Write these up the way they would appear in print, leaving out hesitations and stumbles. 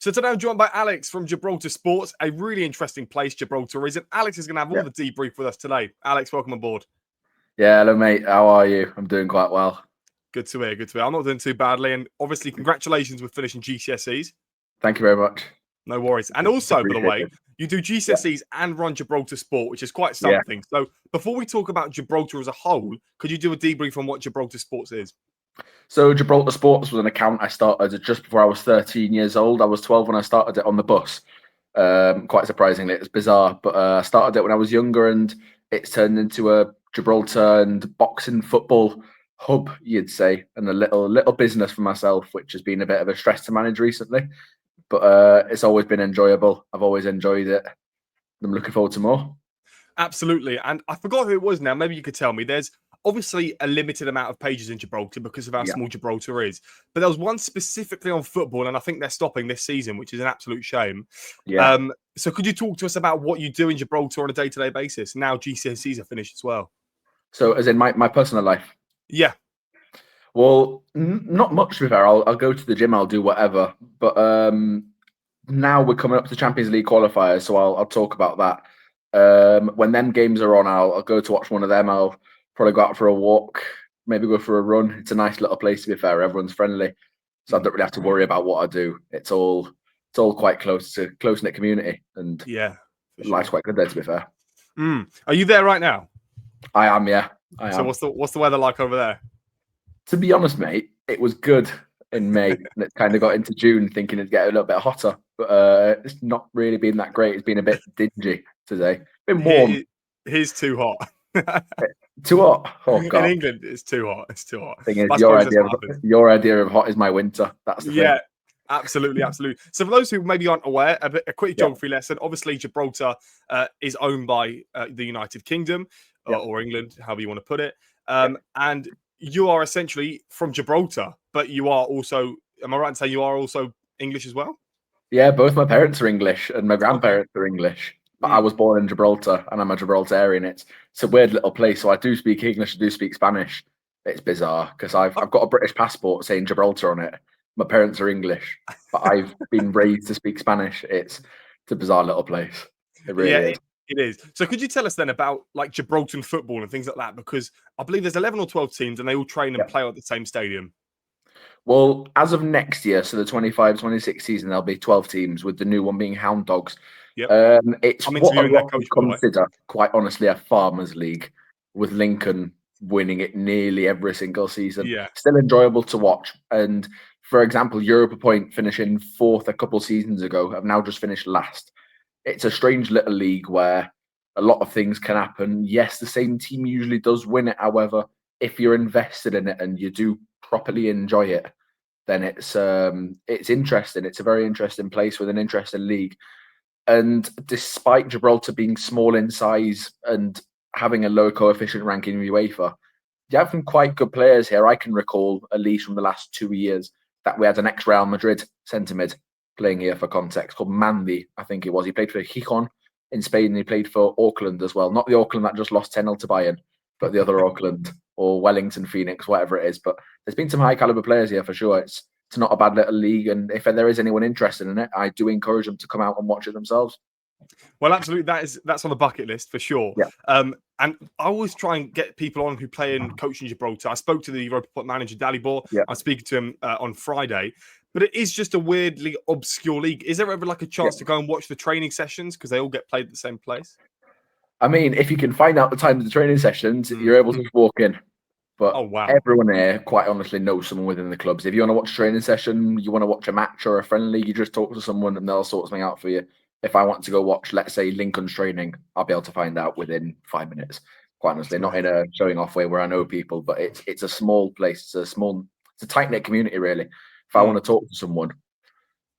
So today I'm joined by Alex from GibraltarSport, a really interesting place Gibraltar is. And Alex is going to have all the debrief with us today. Alex, welcome aboard. Yeah, hello, mate. How are you? I'm doing quite well. Good to hear, good to hear. I'm not doing too badly. And obviously, congratulations with finishing GCSEs. Thank you very much. No worries. And also, by the way, it. you do GCSEs and run GibraltarSport, which is quite something. So before we talk about Gibraltar as a whole, could you do a debrief on what GibraltarSport is? So Gibraltar Sports was an account I started just before I was 13 years old. I was 12 when I started it on the bus. Quite surprisingly, it's bizarre, but I started it when I was younger, and it's turned into a Gibraltar and boxing football hub, you'd say, and a little business for myself, which has been a bit of a stress to manage recently. But it's always been enjoyable. I've always enjoyed it. I'm looking forward to more. Absolutely. And I forgot who it was now. Maybe you could tell me. There's obviously a limited amount of pages in Gibraltar because of how small Gibraltar is. But there was one specifically on football, and I think they're stopping this season, which is an absolute shame. Yeah. So could you talk to us about what you do in Gibraltar on a day-to-day basis? Now GCSEs are finished as well. So as in my personal life? Yeah. Well, not much to be fair. I'll go to the gym, I'll do whatever. But now we're coming up to Champions League qualifiers, so I'll talk about that. When them games are on, I'll go to watch one of them. I'll probably go out for a walk, maybe go for a run. It's a nice little place, to be fair. Everyone's friendly, so I don't really have to worry about what I do. It's all quite close to close-knit community, and life's quite good there, to be fair. Are you there right now? I am, yeah. I am. So what's the weather like over there? To be honest, mate, it was good in May, and it kind of got into June, thinking it'd get a little bit hotter, but it's not really been that great. It's been a bit dingy today. Been warm. Here's too hot. Too hot? Oh god! In England, it's too hot. It's too hot. Thing is, your idea of hot is my winter. That's the thing. Absolutely. So for those who maybe aren't aware, a quick geography lesson. Obviously, Gibraltar is owned by the United Kingdom or England, however you want to put it. And you are essentially from Gibraltar, but you are also, am I right in saying you are also English as well? Yeah, both my parents are English and my grandparents are English. But I was born in Gibraltar and I'm a Gibraltarian. It's a weird little place. So I do speak English, I do speak Spanish. It's bizarre because I've got a British passport saying Gibraltar on it. My parents are English, but I've been raised to speak Spanish. It's a bizarre little place. It really is. It is. So could you tell us then about like Gibraltar football and things like that? Because I believe there's 11 or 12 teams and they all train and play at the same stadium. Well, as of next year, so the 25-26 season, there'll be 12 teams, with the new one being Hound Dogs. It's what a lot would consider, quite honestly, a farmers' league, with Lincoln winning it nearly every single season. Still enjoyable to watch. And for example, Europa Point finishing fourth a couple seasons ago have now just finished last. It's a strange little league where a lot of things can happen. Yes, the same team usually does win it. However, if you're invested in it and you do properly enjoy it, then it's interesting. It's a very interesting place with an interesting league. And despite Gibraltar being small in size and having a low coefficient ranking in UEFA, you have some quite good players here. I can recall, at least from the last 2 years, that we had an ex-Real Madrid centre mid playing here, for context, called Mandy, I think it was. He played for Gijón in Spain, and he played for Auckland as well. Not the Auckland that just lost 10-0 to Bayern, but the other Auckland, or Wellington Phoenix, whatever it is. But there's been some high caliber players here for sure. It's not a bad little league, and if there is anyone interested in it, I do encourage them to come out and watch it themselves. Well, absolutely, that's on the bucket list for sure. And I always try and get people on who play and coach in Gibraltar. I spoke to the Europa Point manager, Dalibor. I'm speaking to him on Friday. But it is just a weirdly obscure league. Is there ever like a chance to go and watch the training sessions because they all get played at the same place? I mean, if you can find out the time of the training sessions, you're able to just walk in. But everyone here, quite honestly, knows someone within the clubs. If you want to watch a training session, you want to watch a match or a friendly, you just talk to someone and they'll sort something out for you. If I want to go watch, let's say, Lincoln's training, I'll be able to find out within 5 minutes. Quite honestly, not in a showing off way where I know people, but it's a small place. It's a tight-knit community, really. If I want to talk to someone,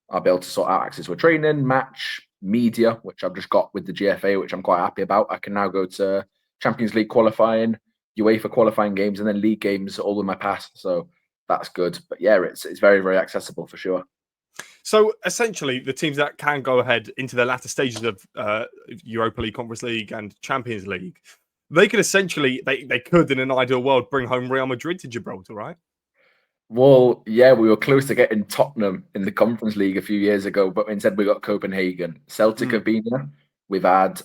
I'll be able to sort out access to a training, match, media, which I've just got with the GFA, which I'm quite happy about. I can now go to Champions League qualifying, UEFA qualifying games, and then league games all in my pass. So that's good. But yeah, it's very, very accessible for sure. So essentially, the teams that can go ahead into the latter stages of Europa League, Conference League, and Champions League, they could essentially, they could, in an ideal world, bring home Real Madrid to Gibraltar, right? Well, yeah, we were close to getting Tottenham in the Conference League a few years ago, but instead we got Copenhagen. Celtic have been here. We've had,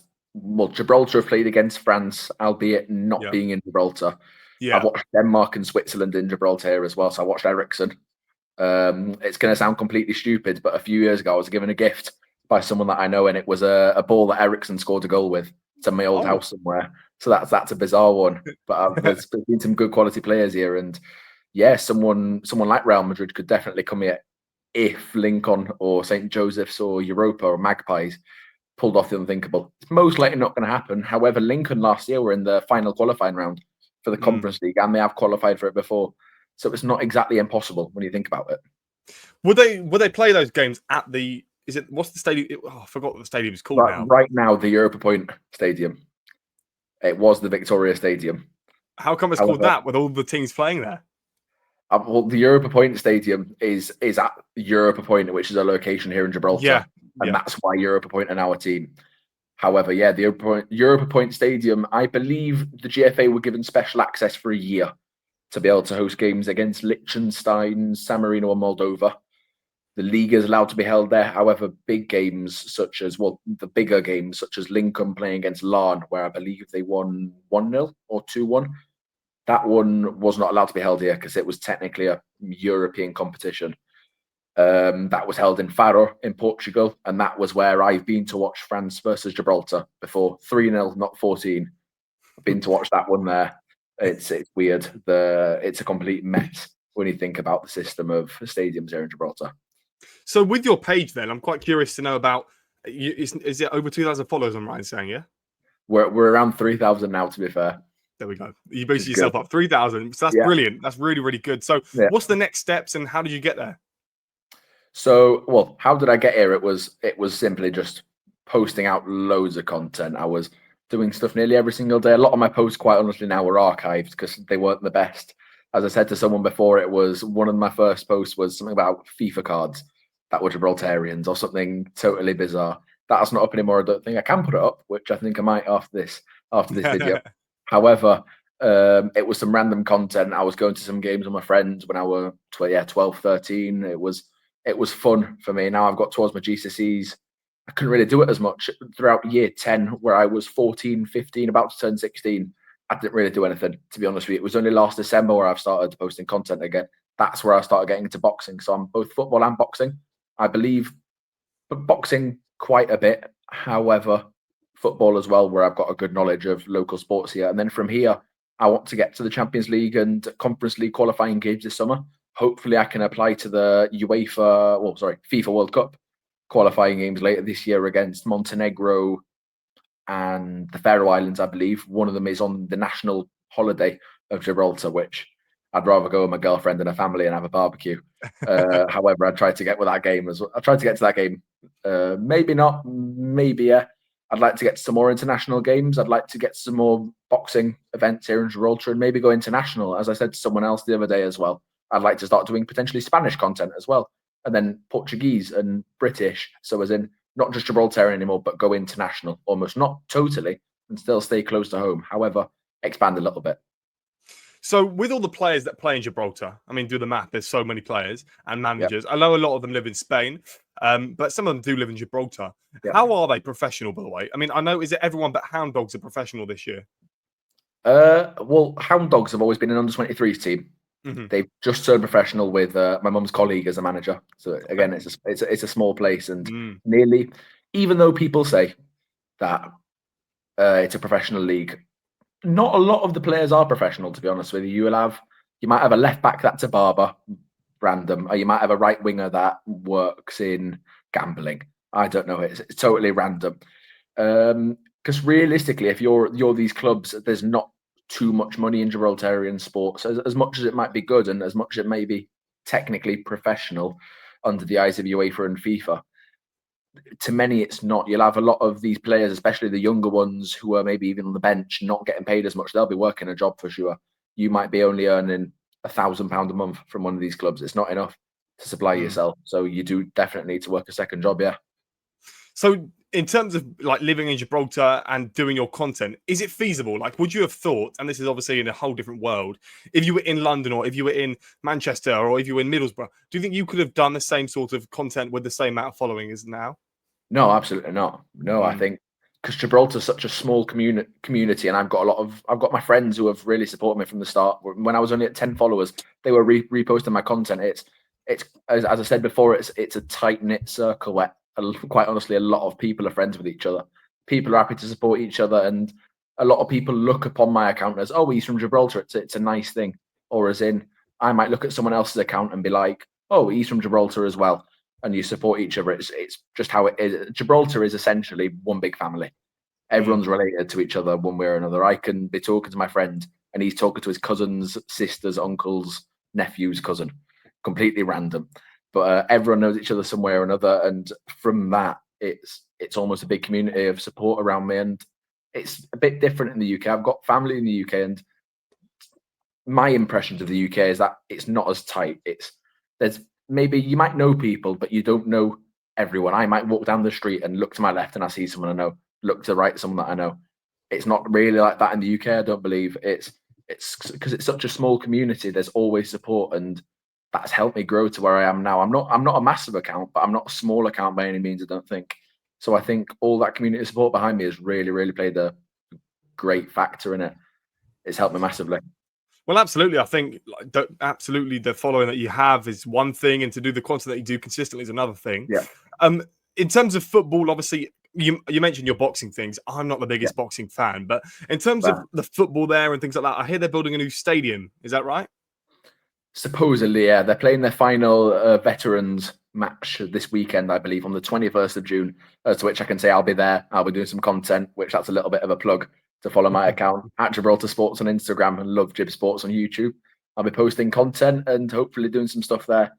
Gibraltar have played against France, albeit not being in Gibraltar. Yeah. I've watched Denmark and Switzerland in Gibraltar as well, so I watched Ericsson. It's going to sound completely stupid, but a few years ago I was given a gift by someone that I know, and it was a ball that Ericsson scored a goal with. It's in my old house somewhere. So that's a bizarre one. But there's been some good quality players here, and yeah, someone like Real Madrid could definitely come here if Lincoln or St. Joseph's or Europa or Magpies pulled off the unthinkable. It's most likely not going to happen. However, Lincoln last year were in the final qualifying round for the Conference League, and they have qualified for it before. So it's not exactly impossible when you think about it. Would they play those games at the? What's the stadium? I forgot what the stadium is called now. Right now, the Europa Point Stadium. It was the Victoria Stadium. How come it's called that with all the teams playing there? Well, the Europa Point Stadium is at Europa Point, which is a location here in Gibraltar, and that's why Europa Point are our team. However, the Europa Point Stadium, I believe the GFA were given special access for a year to be able to host games against Liechtenstein, San Marino, and Moldova. The league is allowed to be held there. However, big games such as, the bigger games such as Lincoln playing against Larne, where I believe they won 1-0 or 2-1, that one was not allowed to be held here because it was technically a European competition. That was held in Faro in Portugal, and that was where I've been to watch France versus Gibraltar before. 3-0, not 14. I've been to watch that one there. It's weird. It's a complete mess when you think about the system of stadiums here in Gibraltar. So with your page, then, I'm quite curious to know about. Is it over 2,000 followers? I'm right in saying, yeah. We're around 3,000 now. To be fair. There we go. You boosted yourself up 3,000. So that's brilliant. That's really, really good. So what's the next steps, and how did you get there? So, how did I get here? It was simply just posting out loads of content. I was doing stuff nearly every single day. A lot of my posts, quite honestly, now were archived because they weren't the best. As I said to someone before, it was one of my first posts was something about FIFA cards that were Gibraltarians or something totally bizarre. That's not up anymore. I don't think I can put it up, which I think I might after this video. However, it was some random content. I was going to some games with my friends when I was 12, 13. It was fun for me. Now I've got towards my GCSEs. I couldn't really do it as much throughout year 10, where I was 14, 15, about to turn 16. I didn't really do anything, to be honest with you. It was only last December where I've started posting content again. That's where I started getting into boxing. So I'm both football and boxing. I believe boxing quite a bit. However, football as well, where I've got a good knowledge of local sports here. And then from here, I want to get to the Champions League and Conference League qualifying games this summer. Hopefully I can apply to the FIFA World Cup qualifying games later this year against Montenegro and the Faroe Islands, I believe. One of them is on the national holiday of Gibraltar, which I'd rather go with my girlfriend and her family and have a barbecue. However, I tried to get with that game as well. I tried to get to that game. Maybe not, maybe yeah. I'd like to get to some more international games. I'd like to get some more boxing events here in Gibraltar and maybe go international. As I said to someone else the other day as well, I'd like to start doing potentially Spanish content as well. And then Portuguese and British. So as in not just Gibraltar anymore, but go international, almost not totally, and still stay close to home. However, expand a little bit. So with all the players that play in Gibraltar, I mean, do the math. There's so many players and managers. Yep. I know a lot of them live in Spain, but some of them do live in Gibraltar. Yep. How are they professional, by the way? I mean, I know, is it everyone but Hound Dogs are professional this year? Hound Dogs have always been an under-23s team. Mm-hmm. They've just turned professional with my mum's colleague as a manager. So again, it's a small place, and nearly, even though people say that it's a professional league, not a lot of the players are professional, to be honest with you. You might have a left back that's a barber, random, or you might have a right winger that works in gambling. I don't know. It's totally random. Because realistically, if you're these clubs, there's not too much money in Gibraltarian sports, as much as it might be good and as much as it may be technically professional under the eyes of UEFA and FIFA. To many, it's not. You'll have a lot of these players, especially the younger ones who are maybe even on the bench, not getting paid as much. They'll be working a job for sure. You might be only earning £1,000 a month from one of these clubs. It's not enough to supply yourself. So you do definitely need to work a second job, yeah. So in terms of like living in Gibraltar and doing your content, is it feasible? Like, would you have thought, and this is obviously in a whole different world, if you were in London or if you were in Manchester or if you were in Middlesbrough, do you think you could have done the same sort of content with the same amount of following as now? No, absolutely not. No, I think because Gibraltar's such a small community, and I've got my friends who have really supported me from the start. When I was only at 10 followers, they were reposting my content. It's as I said before, it's a tight knit circle where, quite honestly, a lot of people are friends with each other. People are happy to support each other, and a lot of people look upon my account as, oh, he's from Gibraltar. It's a nice thing. Or as in, I might look at someone else's account and be like, oh, he's from Gibraltar as well. And you support each other. It's just how it is. Gibraltar is essentially one big family. Everyone's related to each other one way or another. I can be talking to my friend and he's talking to his cousins, sisters, uncles, nephew's cousin. Completely random. But everyone knows each other some way or another. And from that, it's almost a big community of support around me. And it's a bit different in the UK. I've got family in the UK, and my impressions of the UK is that it's not as tight. There's maybe you might know people, but you don't know everyone. I might walk down the street and look to my left and I see someone I know. Look to the right, someone that I know. It's not really like that in the UK. I don't believe it's because it's such a small community. There's always support, and that's helped me grow to where I am now. I'm not a massive account, but I'm not a small account by any means, I don't think. So I think all that community support behind me has really, really played a great factor in it. It's helped me massively. Well, absolutely. I think absolutely the following that you have is one thing, and to do the content that you do consistently is another thing. Yeah. In terms of football, obviously, you mentioned your boxing things. I'm not the biggest boxing fan, but in terms of the football there and things like that, I hear they're building a new stadium. Is that right? Supposedly, yeah. They're playing their final veterans match this weekend, I believe, on the 21st of June, to which I can say I'll be there. I'll be doing some content, which that's a little bit of a plug to follow my account at GibraltarSport on Instagram and Love Gib Sports on YouTube. I'll be posting content and hopefully doing some stuff there.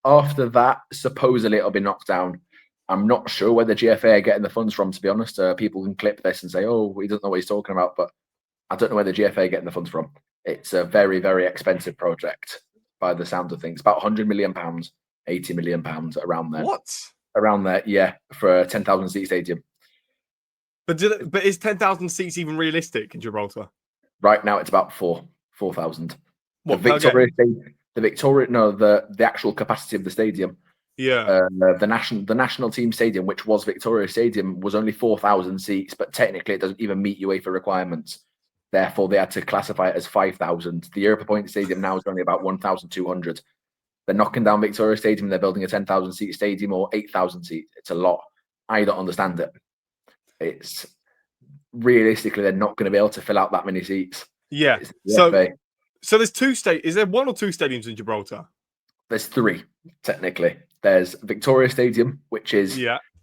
After that, supposedly it'll be knocked down. I'm not sure where the GFA are getting the funds from, to be honest. People can clip this and say, oh, he doesn't know what he's talking about, but I don't know where the GFA are getting the funds from. It's a very, very expensive project by the sound of things. About £100 million, £80 million, around there. What? Around there, yeah, for a 10,000 seat stadium. But is 10,000 seats even realistic in Gibraltar? Right now, it's about 4,000. What? The actual capacity of the stadium. Yeah. The national team stadium, which was Victoria Stadium, was only 4,000 seats, but technically it doesn't even meet UEFA requirements. Therefore, they had to classify it as 5,000. The Europa Point Stadium now is only about 1,200. They're knocking down Victoria Stadium and they're building a 10,000 seat stadium or 8,000 seats. It's a lot. I don't understand it. It's realistically they're not going to be able to fill out that many seats. Yeah. So there's is there one or two stadiums in Gibraltar? There's three, technically. There's Victoria Stadium, which is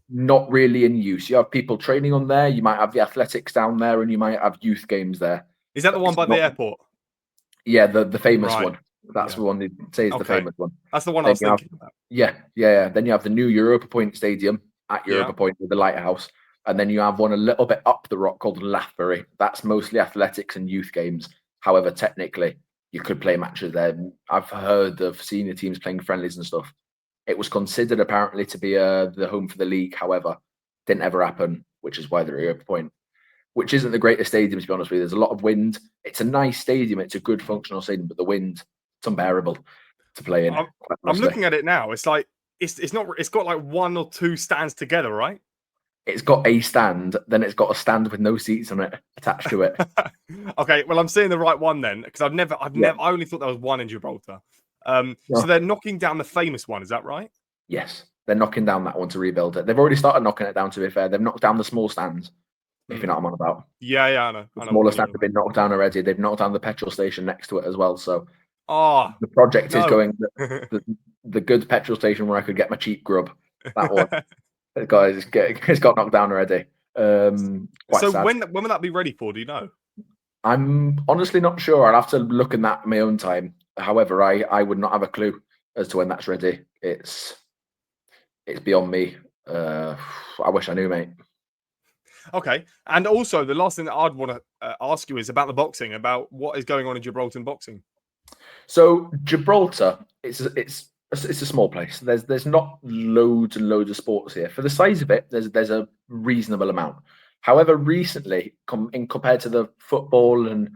not really in use. You have people training on there. You might have the athletics down there, and you might have youth games there. Is that the one by the airport? Yeah, the famous one. That's the one they say is the famous one. That's the one I was thinking about. Yeah. Then you have the new Europa Point Stadium at Europa Point with the lighthouse. And then you have one a little bit up the rock called Lathbury. That's mostly athletics and youth games. However, technically, you could play matches there. I've heard of senior teams playing friendlies and stuff. It was considered apparently to be the home for the league. However, didn't ever happen, which is why they're at Europa Point, which isn't the greatest stadium, to be honest with you. There's a lot of wind. It's a nice stadium. It's a good functional stadium, but the wind, it's unbearable to play in. I'm looking at it now. It's like, it's not, it's got like one or two stands together, right? It's got a stand, then it's got a stand with no seats on it attached to it. Okay, well, I'm seeing the right one then, because I've never, I only thought there was one in Gibraltar. So they're knocking down the famous one, is that right? Yes, they're knocking down that one to rebuild it. They've already started knocking it down, to be fair. They've knocked down the small stands, if you know what I'm on about. Yeah, I know. The smaller stands have been knocked down already. They've knocked down the petrol station next to it as well. So the project is going, the good petrol station where I could get my cheap grub, that one. Guys, it's got knocked down already. So sad. When will that be ready for? Do you know? I'm honestly not sure. I'll have to look in that in my own time. However, I would not have a clue as to when that's ready. It's beyond me. I wish I knew, mate. Okay. And also, the last thing that I'd want to ask you is about the boxing, about what is going on in Gibraltar boxing. So Gibraltar, it's It's a small place. There's not loads and loads of sports here. For the size of it, there's a reasonable amount. However, recently, compared to the football and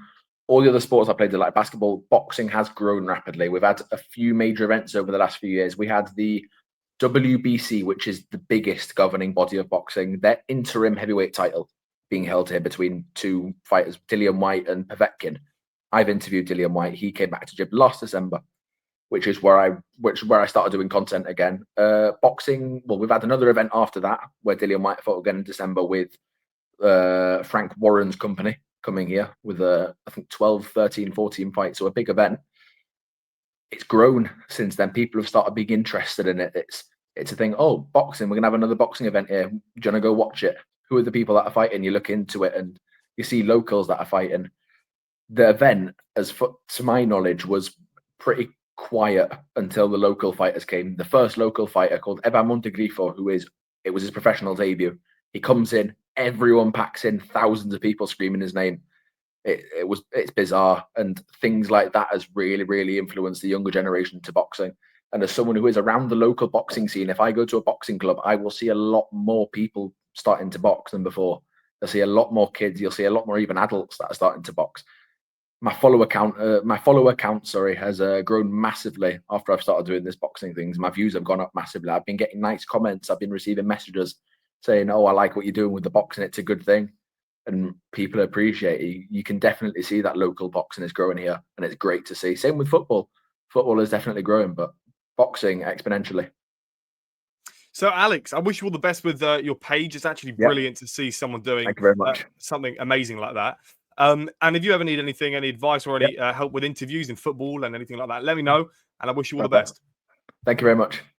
all the other sports I played, like basketball, boxing has grown rapidly. We've had a few major events over the last few years. We had the WBC, which is the biggest governing body of boxing, their interim heavyweight title being held here between two fighters, Dillian White and Povetkin. I've interviewed Dillian White. He came back to Gibraltar last December, which is where I started doing content again. Boxing, well, we've had another event after that where Dillian White fought again in December with Frank Warren's company coming here with I think 12, 13, 14 fights, so a big event. It's grown since then. People have started being interested in it. It's a thing. Oh, boxing, we're gonna have another boxing event here. Do you wanna go watch it? Who are the people that are fighting? You look into it and you see locals that are fighting. The event, to my knowledge, was pretty quiet until the local fighters came. The first local fighter, called Evan Montegrifo, it was his professional debut. He comes in, everyone packs in, thousands of people screaming his name. It's bizarre, and things like that has really, really influenced the younger generation to boxing. And as someone who is around the local boxing scene, if I go to a boxing club, I will see a lot more people starting to box than before. You'll see a lot more kids. You'll see a lot more even adults that are starting to box. My follower count, has grown massively after I've started doing this boxing things. My views have gone up massively. I've been getting nice comments. I've been receiving messages saying, "Oh, I like what you're doing with the boxing. It's a good thing," and people appreciate it. You can definitely see that local boxing is growing here, and it's great to see. Same with football. Football is definitely growing, but boxing exponentially. So, Alex, I wish you all the best with your page. It's actually brilliant to see someone doing Thank you very much. Something amazing like that. And if you ever need anything, any advice or any help with interviews in football and anything like that, let me know. And I wish you all the best. Thank you very much.